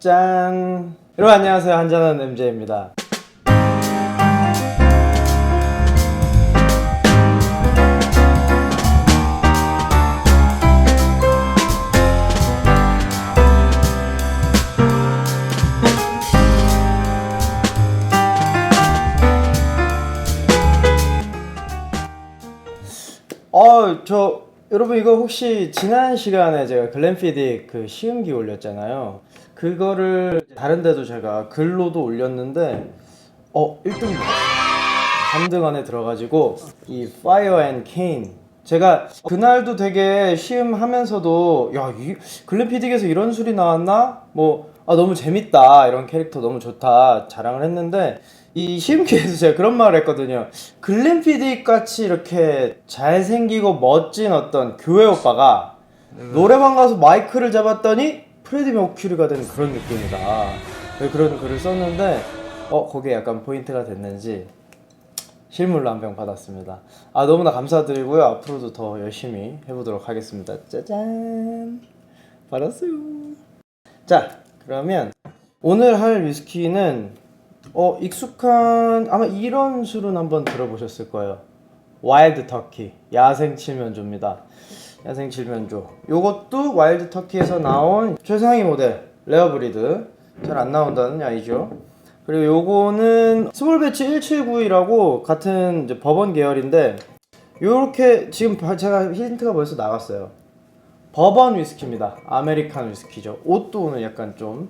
짠! 여러분 안녕하세요. 한잔하는 MJ입니다. 여러분 이거 혹시 지난 시간에 제가 글램피딕 그 시음기 올렸잖아요. 그거를 다른 데도 제가 글로도 올렸는데 1등 3등 안에 들어가지고 이 Fire and Cane, 제가 그날도 되게 시음하면서도 이 글램피딕에서 이런 술이 나왔나? 너무 재밌다, 이런 캐릭터 너무 좋다 자랑을 했는데, 이 시음기에서 제가 그런 말을 했거든요. 글램피딕 같이 이렇게 잘생기고 멋진 어떤 교회 오빠가 노래방 가서 마이크를 잡았더니 프레디 머큐리가 된 그런 느낌이다, 그런 글을 썼는데 거기에 약간 포인트가 됐는지 실물로 한 병 받았습니다. 너무나 감사드리고요. 앞으로도 더 열심히 해보도록 하겠습니다. 짜잔, 받았어요. 자, 그러면 오늘 할 위스키는 익숙한, 아마 이런 술은 한번 들어보셨을 거예요. 와일드 터키, 야생 칠면조입니다. 야생 칠면조. 요것도 와일드 터키에서 나온 최상위 모델 레어 브리드, 잘 안 나온다는 야이죠. 그리고 요거는 스몰 배치 1792라고 같은 이제 버번 계열인데, 요렇게 지금 제가 힌트가 벌써 나갔어요. 버번 위스키입니다. 아메리칸 위스키죠. 옷도 오늘 약간 좀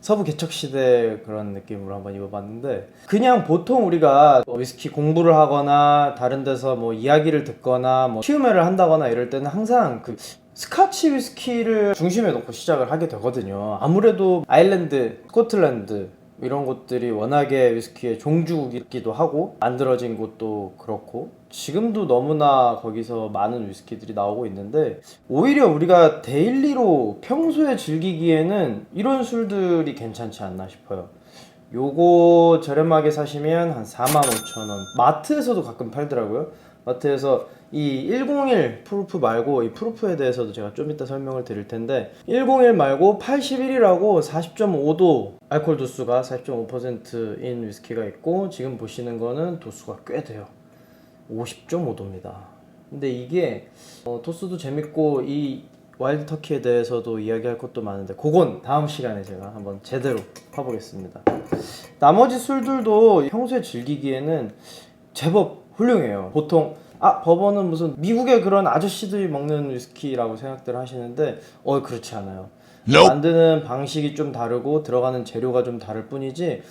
서부 개척시대 그런 느낌으로 한번 입어봤는데, 그냥 보통 우리가 위스키 공부를 하거나 다른 데서 이야기를 듣거나 시음회를 한다거나 이럴 때는 항상 그 스카치 위스키를 중심에 놓고 시작을 하게 되거든요. 아무래도 아일랜드, 스코틀랜드 이런 곳들이 워낙에 위스키의 종주국이기도 하고, 만들어진 곳도 그렇고 지금도 너무나 거기서 많은 위스키들이 나오고 있는데, 오히려 우리가 데일리로 평소에 즐기기에는 이런 술들이 괜찮지 않나 싶어요. 요거 저렴하게 사시면 한 45,000원, 마트에서도 가끔 팔더라고요. 마트에서 이 101 프루프 말고, 이 프루프에 대해서도 제가 좀 이따 설명을 드릴 텐데, 101 말고 81이라고 40.5도 알코올 도수가 40.5%인 위스키가 있고, 지금 보시는 거는 도수가 꽤 돼요. 50.5도입니다. 근데 이게 도수도 재밌고 이 와일드 터키에 대해서도 이야기할 것도 많은데, 그건 다음 시간에 제가 한번 제대로 파보겠습니다. 나머지 술들도 평소에 즐기기에는 제법 훌륭해요. 보통 버번은 무슨 미국의 그런 아저씨들이 먹는 위스키라고 생각들 하시는데 그렇지 않아요. 만드는 방식이 좀 다르고 들어가는 재료가 좀 다를 뿐이지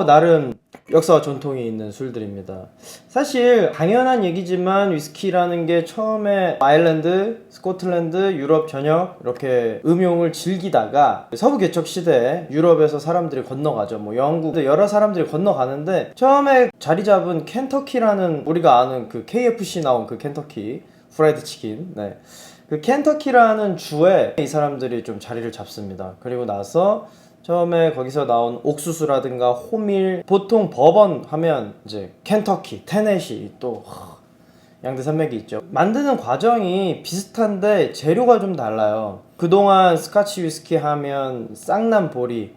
나름 역사와 전통이 있는 술들입니다. 사실 당연한 얘기지만 위스키라는 게 처음에 아일랜드, 스코틀랜드, 유럽 전역 이렇게 음용을 즐기다가 서부 개척 시대에 유럽에서 사람들이 건너가죠. 영국 여러 사람들이 건너가는데, 처음에 자리 잡은 켄터키라는, 우리가 아는 그 KFC 나온 그 켄터키 프라이드 치킨, 그 켄터키라는 주에 이 사람들이 좀 자리를 잡습니다. 그리고 나서 처음에 거기서 나온 옥수수라든가 호밀, 보통 버번 하면 이제 켄터키, 테네시, 또 양대산맥이 있죠. 만드는 과정이 비슷한데 재료가 좀 달라요. 그동안 스카치 위스키 하면 쌍남 보리를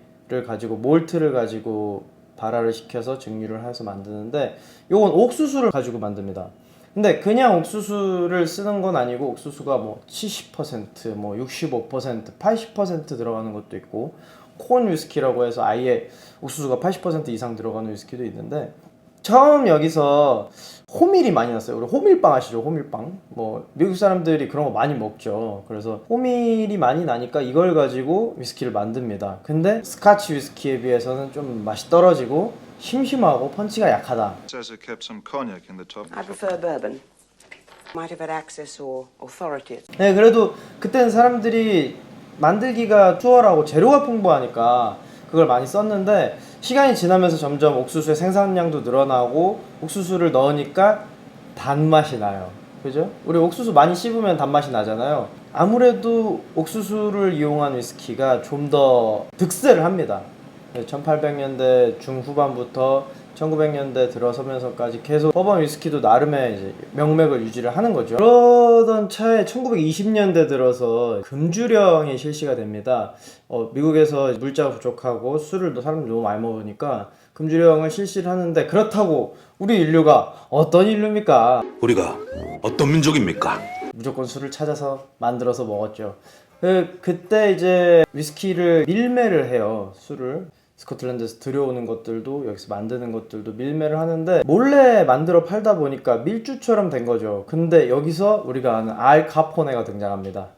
가지고, 몰트를 가지고 발화를 시켜서 증류를 해서 만드는데, 요건 옥수수를 가지고 만듭니다. 근데 그냥 옥수수를 쓰는 건 아니고, 옥수수가 70%, 65%, 80% 들어가는 것도 있고, 콘 위스키라고 해서 아예 옥수수가 80% 이상 들어가는 위스키도 있는데, 처음 여기서 호밀이 많이 났어요. 우리 호밀빵 아시죠? 호밀빵. 미국 사람들이 그런 거 많이 먹죠. 그래서 호밀이 많이 나니까 이걸 가지고 위스키를 만듭니다. 근데 스카치 위스키에 비해서는 좀 맛이 떨어지고 심심하고 펀치가 약하다. Says it kept some cognac in the top. I prefer bourbon. Might have had access or authority. 네, 그래도 그때는 사람들이 만들기가 수월하고 재료가 풍부하니까 그걸 많이 썼는데, 시간이 지나면서 점점 옥수수의 생산량도 늘어나고 옥수수를 넣으니까 단맛이 나요. 그죠? 우리 옥수수 많이 씹으면 단맛이 나잖아요. 아무래도 옥수수를 이용한 위스키가 좀 더 득세를 합니다. 1800년대 중후반부터 1900년대 들어서면서까지 계속 버번 위스키도 나름의 이제 명맥을 유지를 하는 거죠. 그러던 차에 1920년대 들어서 금주령이 실시가 됩니다. 미국에서 물자가 부족하고 술을 사람들이 너무 많이 먹으니까 금주령을 실시를 하는데, 그렇다고 우리 인류가 어떤 인류입니까? 우리가 어떤 민족입니까? 무조건 술을 찾아서 만들어서 먹었죠. 그때 이제 위스키를 밀매를 해요. 술을 스코틀랜드에서 들여오는 것들도 여기서 만드는 것들도 밀매를 하는데, 몰래 만들어 팔다 보니까 밀주처럼 된 거죠. 근데 여기서 우리가 아는 알 카포네가 등장합니다.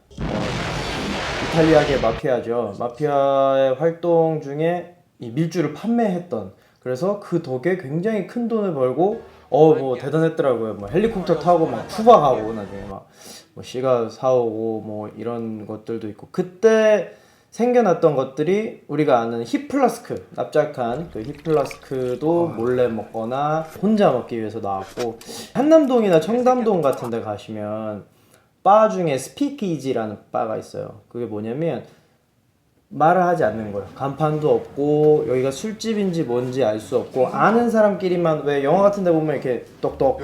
이탈리아계 마피아죠. 마피아의 활동 중에 이 밀주를 판매했던, 그래서 그 덕에 굉장히 큰 돈을 벌고 뭐 대단했더라고요. 뭐 헬리콥터 타고 막 쿠바 가고, 나중에 막 뭐 시가 사오고 뭐 이런 것들도 있고, 그때 생겨났던 것들이 우리가 아는 힙플라스크, 납작한 그 힙플라스크도 몰래 먹거나 혼자 먹기 위해서 나왔고, 한남동이나 청담동 같은 데 가시면 바 중에 스피키지라는 바가 있어요. 그게 뭐냐면 말을 하지 않는 거예요. 간판도 없고 여기가 술집인지 뭔지 알 수 없고, 아는 사람끼리만, 왜 영화 같은 데 보면 이렇게 똑똑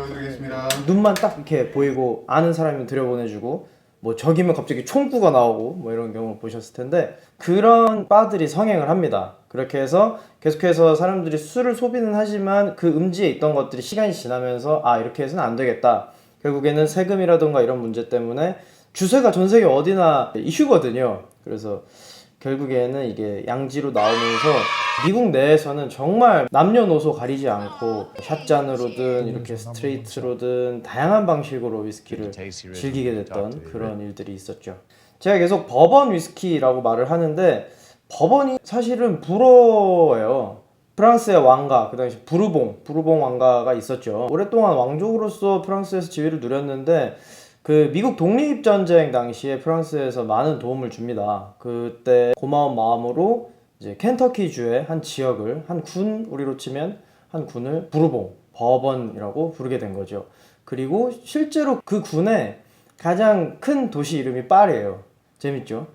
눈만 딱 이렇게 보이고 아는 사람이면 들여보내주고, 뭐 저기면 갑자기 총구가 나오고 뭐 이런 경우 보셨을 텐데, 그런 바들이 성행을 합니다. 그렇게 해서 계속해서 사람들이 술을 소비는 하지만 그 음지에 있던 것들이 시간이 지나면서 이렇게 해서는 안 되겠다. 결국에는 세금이라던가 이런 문제 때문에 주세가 전 세계 어디나 이슈거든요. 그래서 결국에는 이게 양지로 나오면서 미국 내에서는 정말 남녀노소 가리지 않고 샷잔으로든 이렇게 스트레이트로든 다양한 방식으로 위스키를 즐기게 됐던 그런 일들이 있었죠. 제가 계속 버번 위스키라고 말을 하는데, 버번이 사실은 불어예요. 프랑스의 왕가, 그 당시 부르봉 왕가가 있었죠. 오랫동안 왕족으로서 프랑스에서 지위를 누렸는데, 그 미국 독립전쟁 당시에 프랑스에서 많은 도움을 줍니다. 그때 고마운 마음으로 이제 켄터키주의 한 지역을, 한 군, 우리로 치면 한 군을 버번이라고 부르게 된 거죠. 그리고 실제로 그 군의 가장 큰 도시 이름이 파리예요. 재밌죠?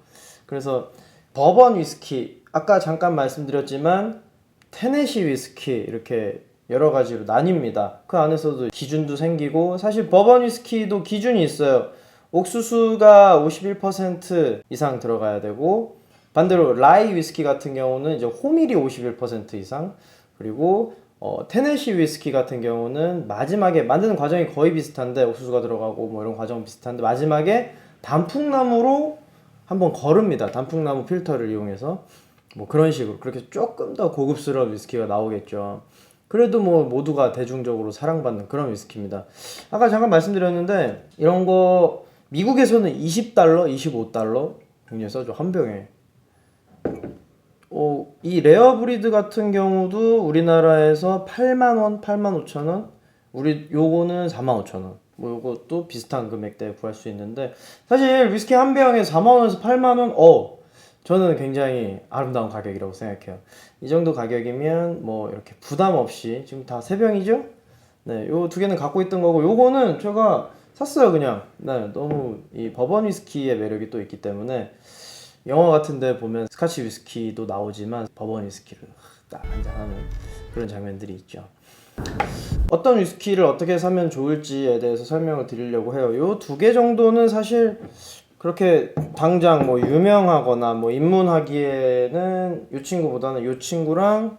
그래서 버번 위스키, 아까 잠깐 말씀드렸지만 테네시 위스키, 이렇게 여러 가지로 나뉩니다. 그 안에서도 기준도 생기고, 사실 버번 위스키도 기준이 있어요. 옥수수가 51% 이상 들어가야 되고, 반대로 라이 위스키 같은 경우는 이제 호밀이 51% 이상, 그리고 테네시 위스키 같은 경우는 마지막에 만드는 과정이 거의 비슷한데, 옥수수가 들어가고 뭐 이런 과정은 비슷한데, 마지막에 단풍나무로 한번 거릅니다. 단풍나무 필터를 이용해서 뭐 그런 식으로, 그렇게 조금 더 고급스러운 위스키가 나오겠죠. 그래도 뭐 모두가 대중적으로 사랑받는 그런 위스키입니다. 아까 잠깐 말씀드렸는데, 이런 거 미국에서는 $20, $25 굉장히 싸죠. 한 병에. 이 레어 브리드 같은 경우도 우리나라에서 8만원, 85,000원, 우리 요거는 45,000원. 뭐 요것도 비슷한 금액대에 구할 수 있는데, 사실 위스키 한 병에 4만원에서 8만원, 저는 굉장히 아름다운 가격이라고 생각해요. 이 정도 가격이면 뭐 이렇게 부담 없이, 지금 다 3병이죠? 네, 요 두 개는 갖고 있던 거고, 요거는 제가 샀어요, 그냥. 네, 너무 이 버번 위스키의 매력이 또 있기 때문에, 영화 같은 데 보면 스카치 위스키도 나오지만 버번 위스키를 딱 한잔하는 그런 장면들이 있죠. 어떤 위스키를 어떻게 사면 좋을지에 대해서 설명을 드리려고 해요. 요 두 개 정도는 사실 그렇게 당장 뭐 유명하거나 뭐 입문하기에는 이 친구보다는 이 친구랑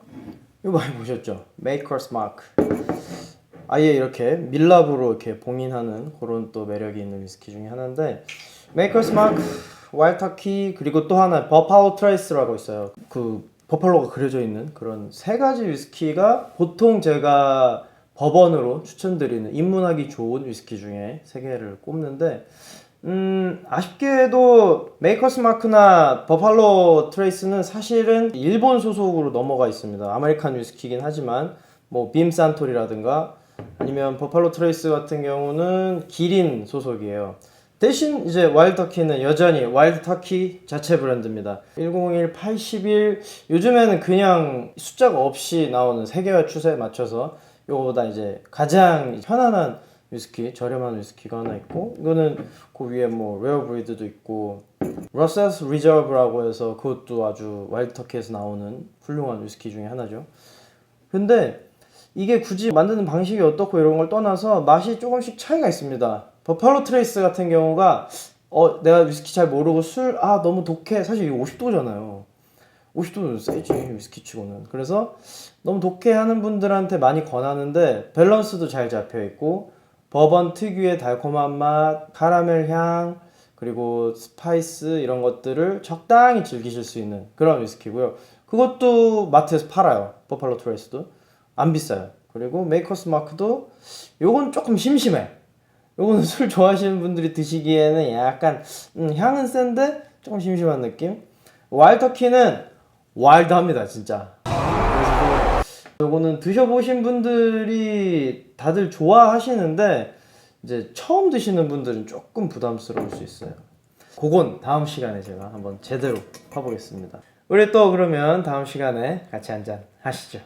이거 많이 보셨죠? Maker's Mark. 아예 이렇게 밀랍으로 이렇게 봉인하는 그런 또 매력이 있는 위스키 중에 하나인데, Maker's Mark, 와일드 터키, 그리고 또 하나 버팔로 트레이스라고 있어요. 그 버팔로가 그려져 있는 그런 세 가지 위스키가 보통 제가 버번으로 추천드리는 입문하기 좋은 위스키 중에 세 개를 꼽는데, 아쉽게도 메이커스 마크나 버팔로 트레이스는 사실은 일본 소속으로 넘어가 있습니다. 아메리칸 위스키긴 하지만 뭐 빔 산토리라든가 아니면 버팔로 트레이스 같은 경우는 기린 소속이에요. 대신 이제 와일드 터키는 여전히 와일드 터키 자체 브랜드입니다. 101, 81, 요즘에는 그냥 숫자가 없이 나오는 세계화 추세에 맞춰서 요거보다 이제 가장 편안한 위스키, 저렴한 위스키가 하나 있고, 이거는 그 위에 뭐 레어 브리드도 있고, 러셀스 리저브라고 해서 그것도 아주 와일드 터키에서 나오는 훌륭한 위스키 중에 하나죠. 근데 이게 굳이 만드는 방식이 어떻고 이런 걸 떠나서 맛이 조금씩 차이가 있습니다. 버팔로 트레이스 같은 경우가 내가 위스키 잘 모르고 너무 독해. 사실 이거 50도잖아요. 50도는 세지 위스키 치고는. 그래서 너무 독해 하는 분들한테 많이 권하는데 밸런스도 잘 잡혀 있고 버번 특유의 달콤한 맛, 카라멜 향, 그리고 스파이스 이런 것들을 적당히 즐기실 수 있는 그런 위스키고요. 그것도 마트에서 팔아요. 버팔로 트레이스도 안 비싸요. 그리고 메이커스 마크도 요건 조금 심심해. 요거는 술 좋아하시는 분들이 드시기에는 약간 향은 센데 조금 심심한 느낌. 와일드터키는 와일드합니다 진짜. 그래서 요거는 드셔보신 분들이 다들 좋아하시는데 이제 처음 드시는 분들은 조금 부담스러울 수 있어요. 그건 다음 시간에 제가 한번 제대로 파보겠습니다. 우리 또 그러면 다음 시간에 같이 한잔 하시죠.